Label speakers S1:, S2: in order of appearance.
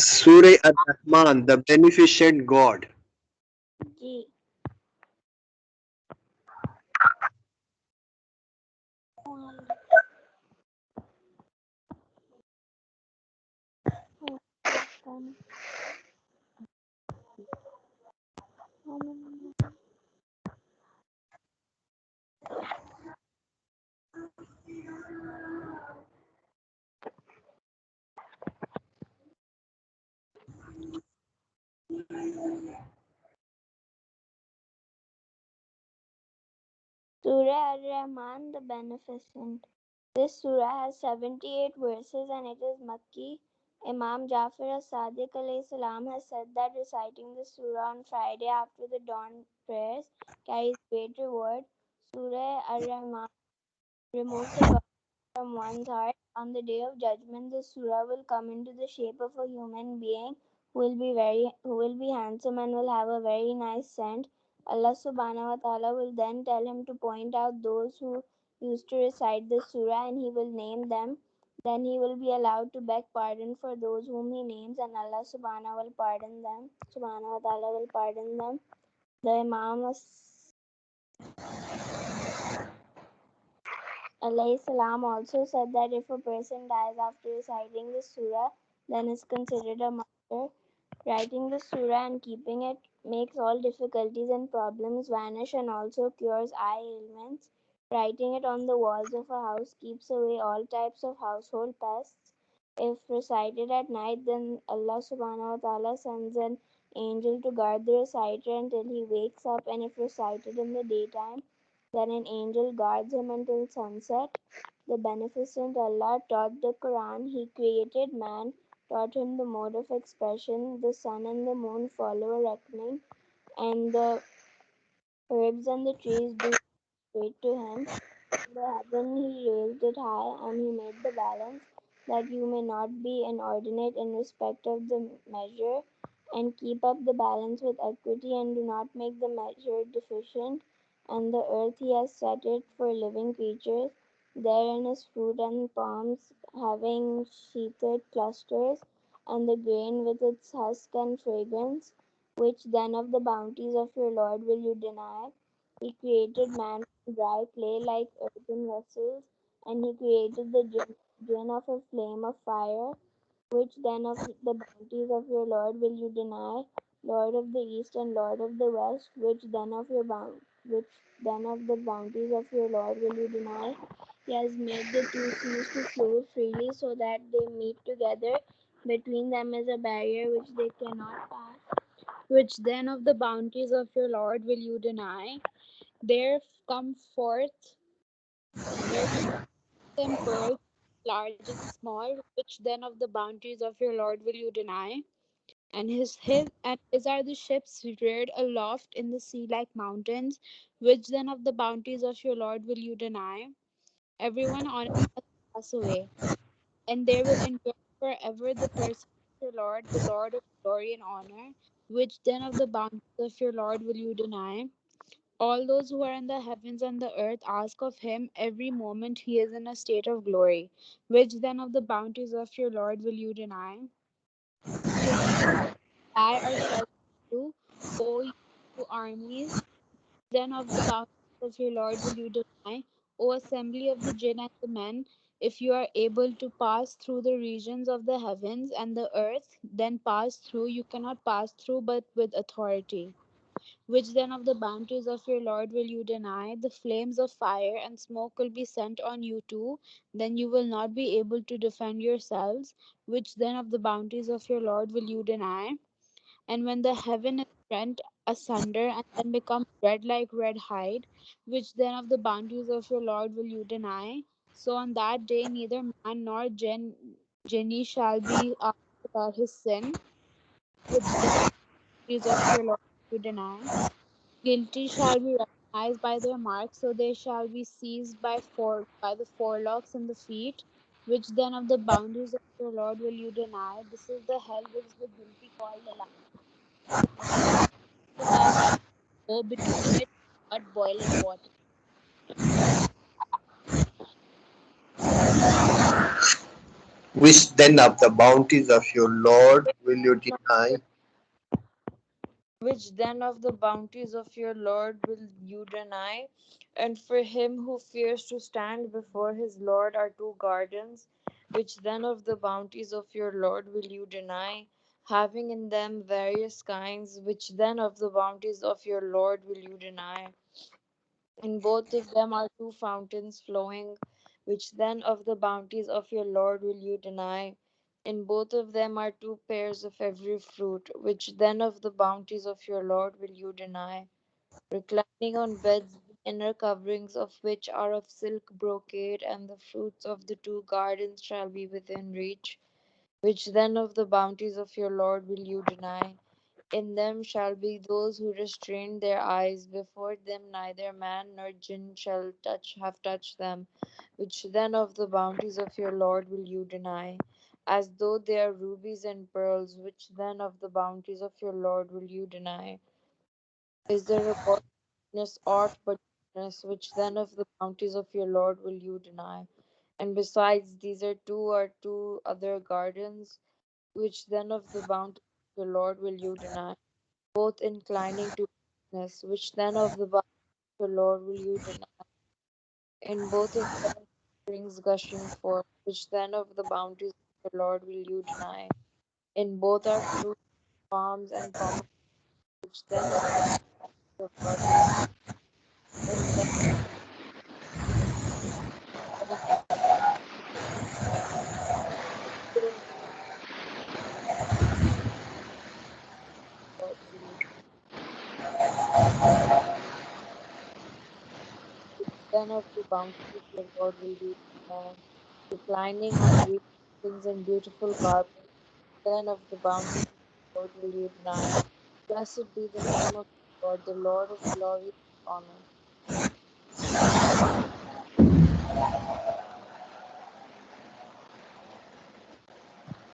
S1: Surah Ar-Rahman, the beneficent God.
S2: Ji Surah Ar-Rahman, the Beneficent. This surah has 78 verses and it is Makki. Imam Jafar as-Sadiq alayhi salam has said that reciting this surah on Friday after the dawn prayers carries great reward. Surah Ar-Rahman removes the God from one's heart. On the day of judgment, the surah will come into the shape of a human being who will be handsome and will have a very nice scent. Allah subhanahu wa ta'ala will then tell him to point out those who used to recite the surah and he will name them. Then he will be allowed to beg pardon for those whom he names and Allah subhanahu will pardon them. Subhanahu wa ta'ala will pardon them. The Imam alayhi salam also said that if a person dies after reciting the surah, then is considered a martyr. Writing the surah and keeping it makes all difficulties and problems vanish and also cures eye ailments. Writing it on the walls of a house keeps away all types of household pests. If recited at night, then Allah subhanahu wa ta'ala sends an angel to guard the reciter until he wakes up, and if recited in the daytime, then an angel guards him until sunset. The beneficent Allah taught the Quran. He created man, taught him the mode of expression. The sun and the moon follow a reckoning, and the herbs and the trees do straight to him. The heaven he raised it high, and he made the balance, that you may not be inordinate in respect of the measure, and keep up the balance with equity, and do not make the measure deficient. And the earth he has set it for living creatures. Therein is fruit and palms having sheathed clusters, and the grain with its husk and fragrance. Which then of the bounties of your Lord will you deny? He created man from dry clay like earthen vessels, and he created the jinn of a flame of fire. Which then of the bounties of your Lord will you deny, Lord of the East and Lord of the West? Which then of the bounties of your Lord will you deny? He has made the two seas to flow freely so that they meet together. Between them is a barrier which they cannot pass. Which then of the bounties of your Lord will you deny? There come forth merchants and pearls, large and small. Which then of the bounties of your Lord will you deny? And his are the ships reared aloft in the sea like mountains. Which then of the bounties of your Lord will you deny? Everyone on it must pass away, and there will endure forever the person of your Lord, the Lord of glory and honor. Which then of the bounties of your Lord will you deny? All those who are in the heavens and the earth ask of him every moment he is in a state of glory. Which then of the bounties of your Lord will you deny? His eye are sheltered you, O you armies. Then of the bounties of your Lord will you deny, O assembly of the jinn and the men? If you are able to pass through the regions of the heavens and the earth, then pass through. You cannot pass through but with authority. Which then of the bounties of your Lord will you deny? The flames of fire and smoke will be sent on you too. Then you will not be able to defend yourselves. Which then of the bounties of your Lord will you deny? And when the heaven is rent asunder and then becomes red like red hide, which then of the bounties of your Lord will you deny? So on that day neither man nor jinni shall be asked about his sin. Which then of the bounties of your Lord will you deny? Guilty shall be recognized by their marks, so they shall be seized by the forelocks and the feet. Which then of the bounties of your Lord will you deny? This is the hell which the guilty call the life. The man shall go between it but boiling water.
S1: Which then of the bounties of your Lord will you deny?
S3: Which then of the bounties of your Lord will you deny? And for him who fears to stand before his Lord are two gardens. Which then of the bounties of your Lord will you deny? Having in them various kinds, which then of the bounties of your Lord will you deny? In both of them are two fountains flowing, which then of the bounties of your Lord will you deny? In both of them are two pairs of every fruit, which then of the bounties of your Lord will you deny? Reclining on beds, the inner coverings of which are of silk brocade, and the fruits of the two gardens shall be within reach. Which then of the bounties of your Lord will you deny? In them shall be those who restrain their eyes, before them neither man nor jinn shall have touched them. Which then of the bounties of your Lord will you deny? As though they are rubies and pearls, which then of the bounties of your Lord will you deny? Is there about goodness aught but goodness, which then of the bounties of your Lord will you deny? And besides, these are two other gardens, which then of the bounty of the Lord will you deny? Both inclining to goodness, which then of the bounty of the Lord will you deny? In both of them springs gushing forth, which then of the bounties of the Lord will you deny? In both are fruit, palms, and pomegranates, which then of the bounties of the Lord will you in them then of the Lord will you then of the bounties of the Lord will you deny? Reclining on green cushions and beautiful carpets, then of the bounties of the Lord will you deny? Blessed be the name of the Lord of glory and honor,